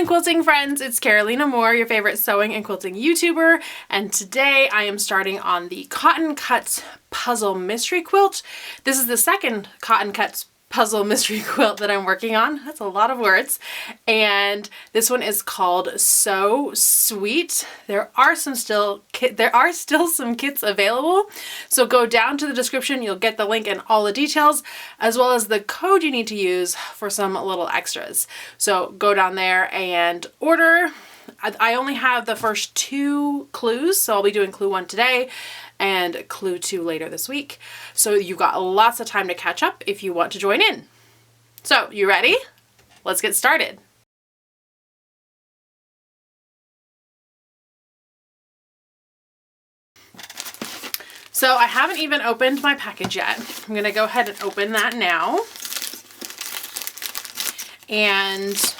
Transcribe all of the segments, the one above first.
Sewing Quilting friends, it's Carolina Moore, your favorite sewing and quilting YouTuber, and today I am starting on the Cotton Cuts Puzzle Mystery Quilt. This is the second Cotton Cuts Puzzle Mystery Quilt that I'm working on. That's a lot of words. And this one is called So Sweet. There are still some kits available. So go down to the description, you'll get the link and all the details, as well as the code you need to use for some little extras. So go down there and order. I only have the first 2 clues, so I'll be doing clue 1 today and clue 2 later this week. So you've got lots of time to catch up if you want to join in. So, you ready? Let's get started. So I haven't even opened my package yet. I'm gonna go ahead and open that now. And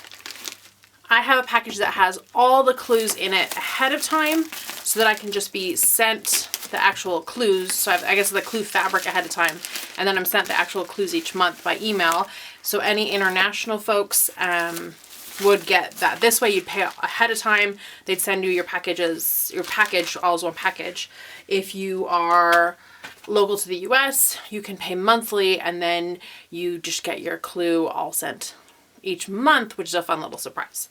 I have a package that has all the clues in it ahead of time so that I can just be sent the actual clues. So I guess the clue fabric ahead of time, and then I'm sent the actual clues each month by email. So any international folks would get that. This way you'd pay ahead of time. They'd send you your package all as one package. If you are local to the US, you can pay monthly, and then you just get your clue all sent each month, which is a fun little surprise.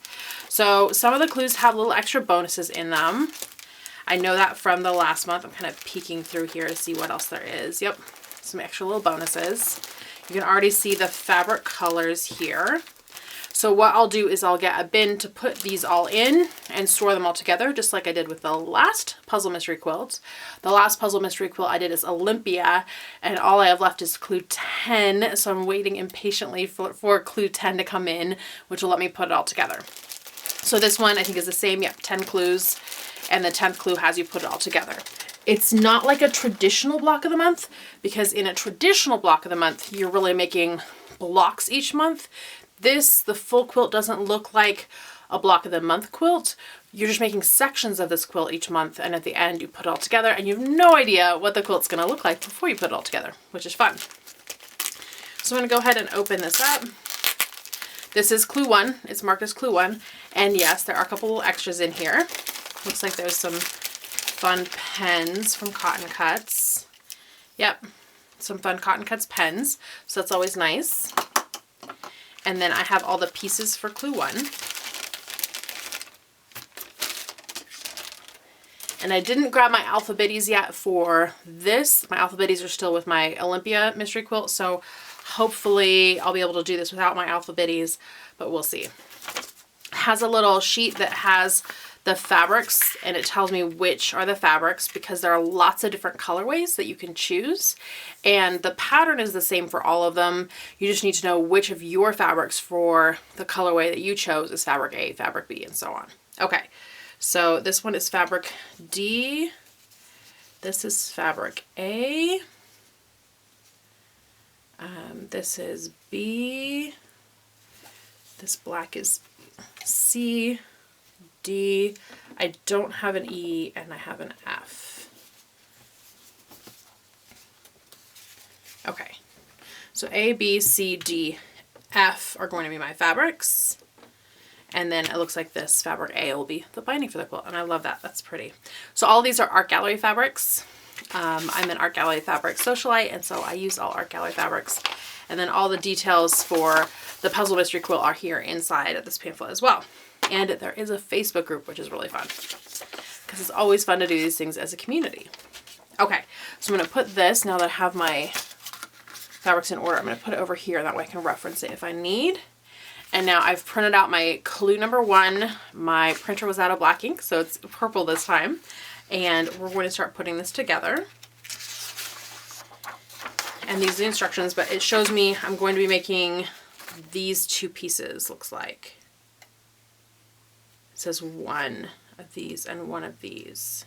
So some of the clues have little extra bonuses in them. I know that from the last month. I'm kind of peeking through here to see what else there is. Yep, some extra little bonuses. You can already see the fabric colors here. So what I'll do is I'll get a bin to put these all in and store them all together, just like I did with the last Puzzle Mystery Quilt. The last Puzzle Mystery Quilt I did is Olympia, and all I have left is clue 10, so I'm waiting impatiently for clue 10 to come in, which will let me put it all together. So this one I think is the same, yep, 10 clues, and the 10th clue has you put it all together. It's not like a traditional block of the month, because in a traditional block of the month, you're really making blocks each month. The full quilt doesn't look like a block of the month quilt. You're just making sections of this quilt each month, and at the end you put it all together, and you have no idea what the quilt's gonna look like before you put it all together, which is fun. So I'm gonna go ahead and open this up. This is clue 1, it's marked as clue 1, and yes, there are a couple little extras in here. Looks like there's some fun pens from Cotton Cuts. Yep, some fun Cotton Cuts pens, so that's always nice. And then I have all the pieces for clue 1. And I didn't grab my alphabetties yet for this. My alphabetties are still with my Olympia mystery quilt, so hopefully I'll be able to do this without my alphabetties, but we'll see. It has a little sheet that has the fabrics, and it tells me which are the fabrics because there are lots of different colorways that you can choose, and the pattern is the same for all of them. You just need to know which of your fabrics for the colorway that you chose is fabric A, fabric B, and so on. Okay, so this one is fabric D, this is fabric A, this is B, this black is C, D, I don't have an E, and I have an F. Okay, so A, B, C, D, F are going to be my fabrics, and then it looks like this fabric A will be the binding for the quilt, and I love that. That's pretty. So all these are Art Gallery fabrics. I'm an Art Gallery fabric socialite, and so I use all Art Gallery fabrics, and then all the details for the Puzzle Mystery Quilt are here inside of this pamphlet as well. And there is a Facebook group, which is really fun because it's always fun to do these things as a community. Okay, so I'm going to put this, now that I have my fabrics in order, I'm going to put it over here. That way I can reference it if I need. And now I've printed out my clue number 1. My printer was out of black ink, so it's purple this time. And we're going to start putting this together. And these are the instructions, but it shows me I'm going to be making these 2 pieces, looks like. It says 1 of these and 1 of these.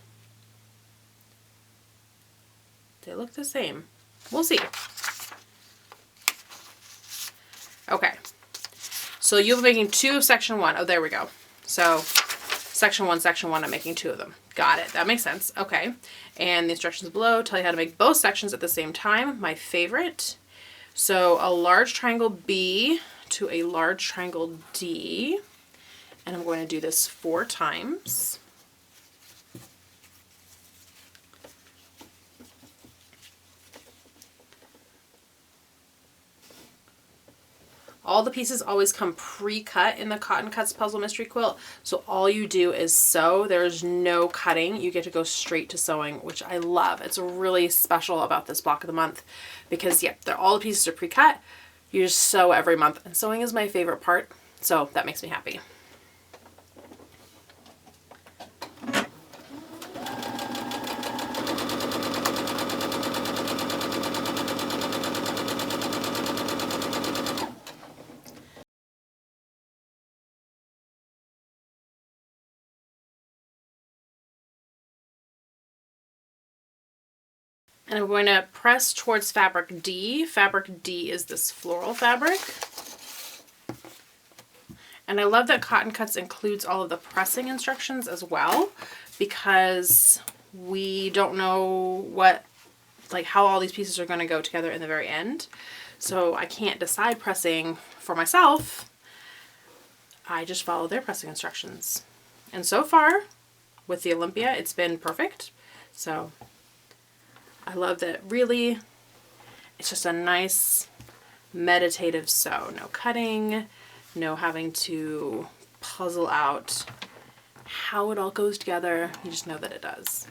They look the same. We'll see. Okay. So you'll be making 2 of section 1. Oh, there we go. So section 1, I'm making 2 of them. Got it. That makes sense. Okay. And the instructions below tell you how to make both sections at the same time. My favorite. So a large triangle B to a large triangle D. And I'm going to do this 4 times. All the pieces always come pre-cut in the Cotton Cuts Puzzle Mystery Quilt, so all you do is sew. There's no cutting. You get to go straight to sewing, which I love. It's really special about this block of the month because, yeah, all the pieces are pre-cut. You just sew every month, and sewing is my favorite part, so that makes me happy. And I'm going to press towards fabric D. Fabric D is this floral fabric. And I love that Cotton Cuts includes all of the pressing instructions as well, because we don't know how all these pieces are going to go together in the very end. So I can't decide pressing for myself. I just follow their pressing instructions. And so far, with the Olympia, it's been perfect. So I love that. Really, it's just a nice meditative sew. No cutting, no having to puzzle out how it all goes together. You just know that it does.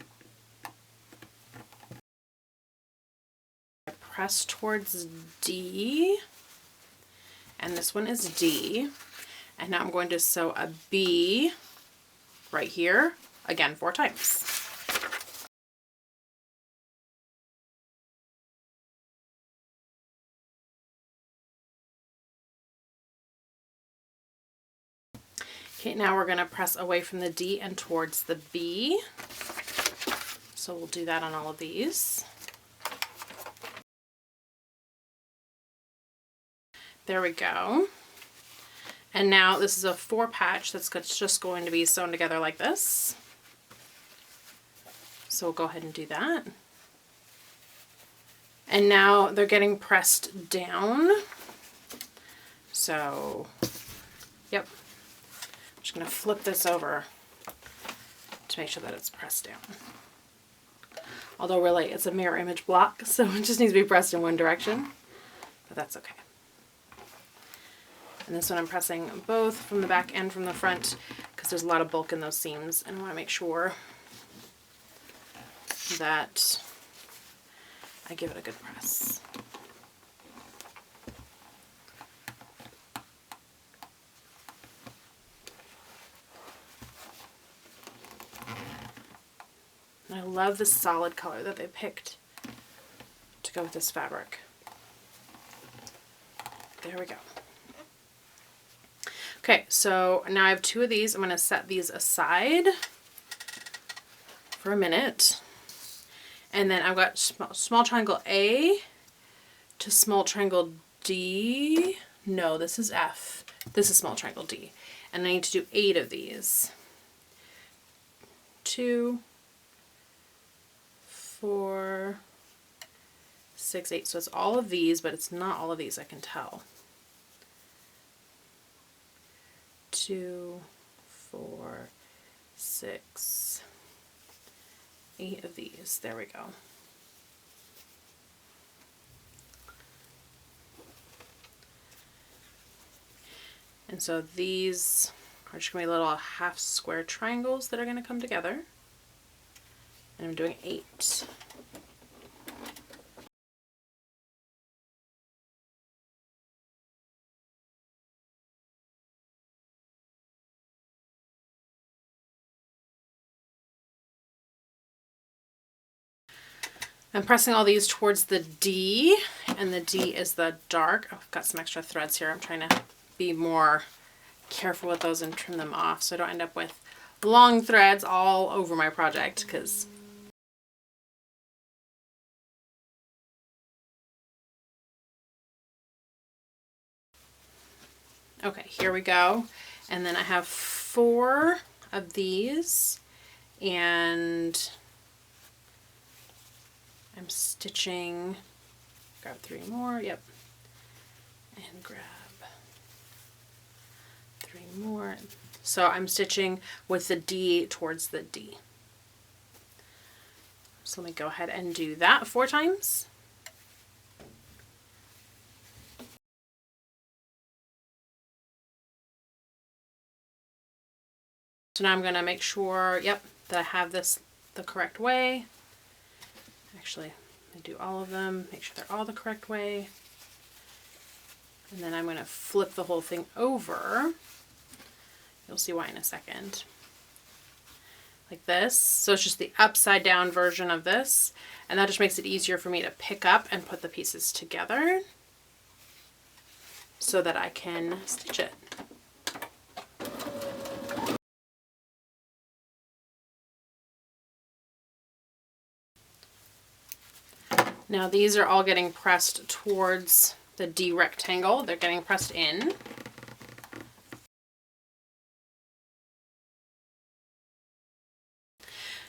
I press towards D, and this one is D. And now I'm going to sew a B right here, again 4 times. Okay, now we're going to press away from the D and towards the B. So we'll do that on all of these. There we go. And now this is a 4 patch that's just going to be sewn together like this. So we'll go ahead and do that. And now they're getting pressed down. So, yep. I'm just going to flip this over to make sure that it's pressed down. Although really it's a mirror image block, so it just needs to be pressed in one direction, but that's okay. And this one I'm pressing both from the back and from the front because there's a lot of bulk in those seams, and I want to make sure that I give it a good press. And I love the solid color that they picked to go with this fabric. There we go. Okay, so now I have 2 of these. I'm going to set these aside for a minute. And then I've got small triangle A to small triangle D. No, this is F. This is small triangle D. And I need to do 8 of these. 2, 4, 6, 8. So it's all of these, but it's not all of these, I can tell. 2, 4, 6, 8 of these. There we go. And so these are just going to be little half square triangles that are going to come together. And I'm doing 8. I'm pressing all these towards the D, and the D is the dark. Oh, I've got some extra threads here. I'm trying to be more careful with those and trim them off so I don't end up with long threads all over my project, because okay, here we go. And then I have 4 of these, and I'm stitching, grab 3 more, yep, and grab 3 more, So I'm stitching with the D towards the D. So let me go ahead and do that 4 times. So now I'm going to make sure, yep, that I have this the correct way. Actually, I do all of them, make sure they're all the correct way. And then I'm going to flip the whole thing over. You'll see why in a second. Like this. So it's just the upside down version of this. And that just makes it easier for me to pick up and put the pieces together so that I can stitch it. Now these are all getting pressed towards the D rectangle. They're getting pressed in.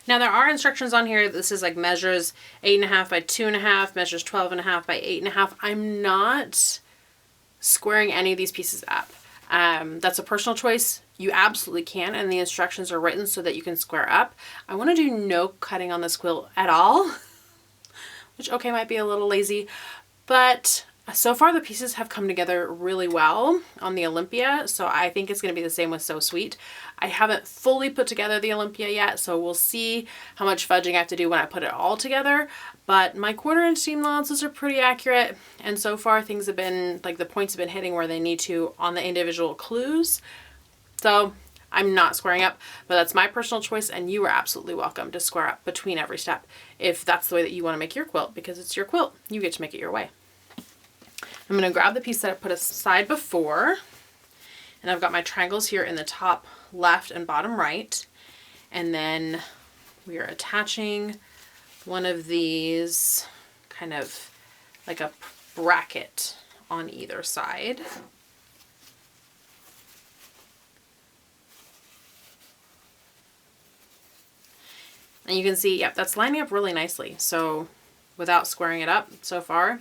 Now there are instructions on here. This is like measures 8.5 by 2.5, measures 12.5 by 8.5. I'm not squaring any of these pieces up. That's a personal choice. You absolutely can, and the instructions are written so that you can square up. I want to do no cutting on this quilt at all, which okay might be a little lazy, but so far the pieces have come together really well on the Olympia, so I think it's going to be the same with So Sweet. I haven't fully put together the Olympia yet, so we'll see how much fudging I have to do when I put it all together, but my 1/4 inch seam allowances are pretty accurate, and so far things have been, like the points have been hitting where they need to on the individual clues, so I'm not squaring up, but that's my personal choice, and you are absolutely welcome to square up between every step if that's the way that you want to make your quilt, because it's your quilt. You get to make it your way. I'm going to grab the piece that I put aside before, and I've got my triangles here in the top left and bottom right, and then we are attaching one of these kind of like a bracket on either side. And you can see, yep, that's lining up really nicely. So without squaring it up so far,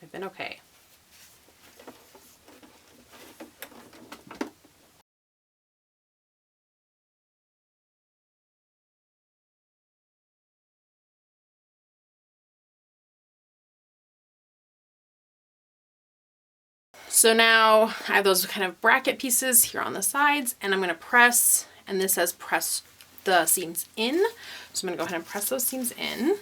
I've been okay. So now I have those kind of bracket pieces here on the sides, and I'm going to press, and this says press the seams in. So I'm going to go ahead and press those seams in.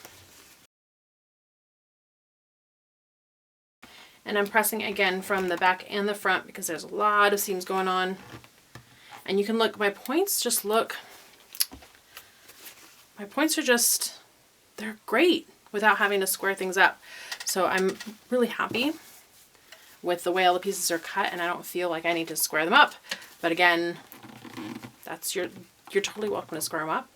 And I'm pressing again from the back and the front because there's a lot of seams going on. And you can look, my points just look, my points are just, they're great without having to square things up. So I'm really happy with the way all the pieces are cut, and I don't feel like I need to square them up. But again, that's you're totally welcome to square them up.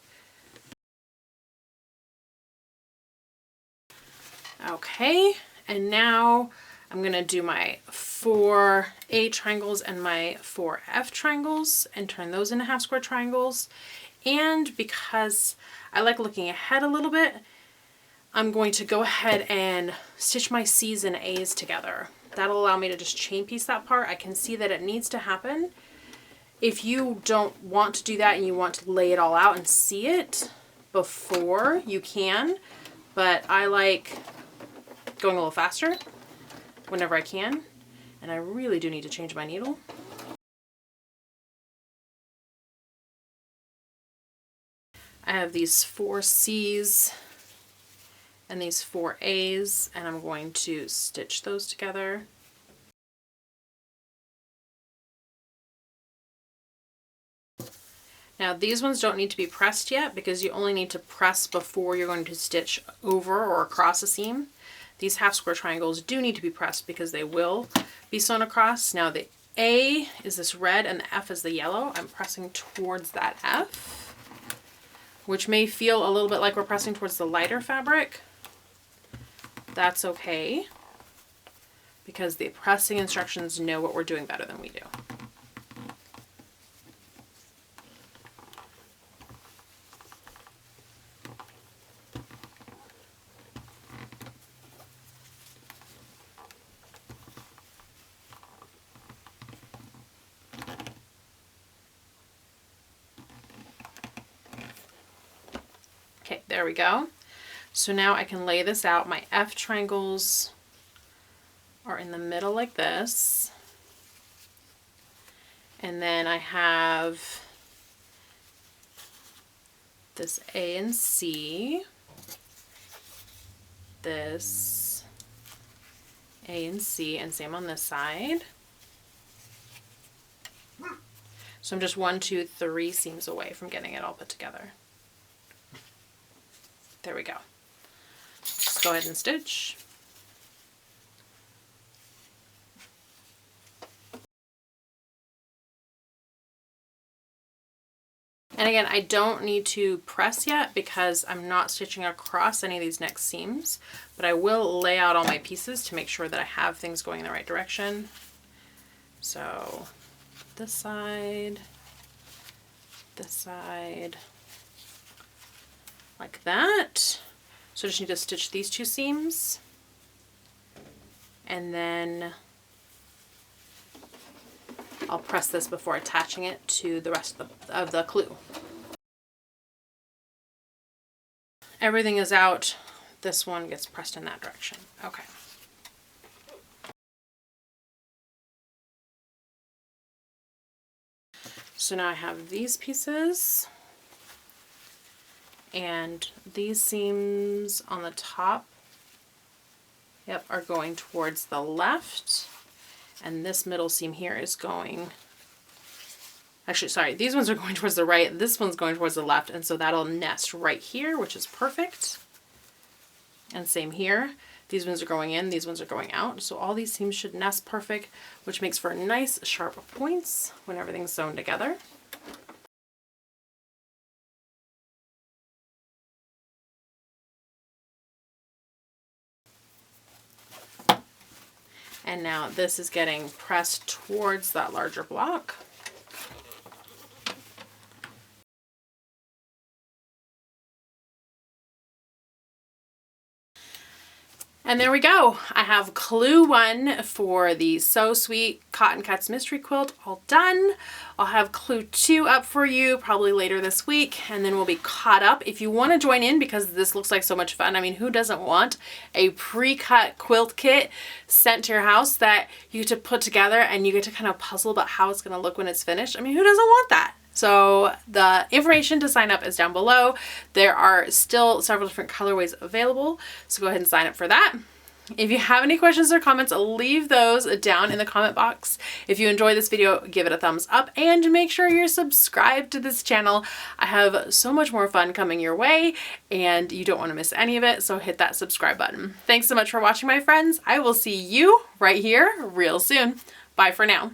Okay, and now I'm gonna do my 4 A triangles and my 4 F triangles and turn those into half square triangles. And because I like looking ahead a little bit, I'm going to go ahead and stitch my C's and A's together. That'll allow me to just chain piece that part. I can see that it needs to happen. If you don't want to do that and you want to lay it all out and see it before, you can, but I like going a little faster whenever I can, and I really do need to change my needle. I have these 4 C's and these 4 A's, and I'm going to stitch those together. Now these ones don't need to be pressed yet because you only need to press before you're going to stitch over or across a seam. These half square triangles do need to be pressed because they will be sewn across. Now the A is this red and the F is the yellow. I'm pressing towards that F, which may feel a little bit like we're pressing towards the lighter fabric. That's okay, because the pressing instructions know what we're doing better than we do. There we go. So now I can lay this out. My F triangles are in the middle like this. And then I have this A and C, this A and C, and same on this side. So I'm just 1, 2, 3 seams away from getting it all put together. There we go. Just go ahead and stitch. And again, I don't need to press yet because I'm not stitching across any of these next seams, but I will lay out all my pieces to make sure that I have things going in the right direction. So this side, like that. So I just need to stitch these 2 seams, and then I'll press this before attaching it to the rest of the clue. Everything is out. This one gets pressed in that direction. Okay. So now I have these pieces, and these seams on the top, yep, are going towards the left. And this middle seam here is going, actually, sorry, these ones are going towards the right, this one's going towards the left, and so that'll nest right here, which is perfect. And same here. These ones are going in, these ones are going out. So all these seams should nest perfect, which makes for nice sharp points when everything's sewn together. And now this is getting pressed towards that larger block. And there we go. I have clue 1 for the So Sweet Cotton Cuts Mystery Quilt all done. I'll have clue 2 up for you probably later this week, and then we'll be caught up. If you want to join in, because this looks like so much fun, I mean, who doesn't want a pre-cut quilt kit sent to your house that you get to put together and you get to kind of puzzle about how it's going to look when it's finished? I mean, who doesn't want that? So the information to sign up is down below. There are still several different colorways available, so go ahead and sign up for that. If you have any questions or comments, leave those down in the comment box. If you enjoyed this video, give it a thumbs up and make sure you're subscribed to this channel. I have so much more fun coming your way and you don't want to miss any of it, so hit that subscribe button. Thanks so much for watching, my friends. I will see you right here real soon. Bye for now.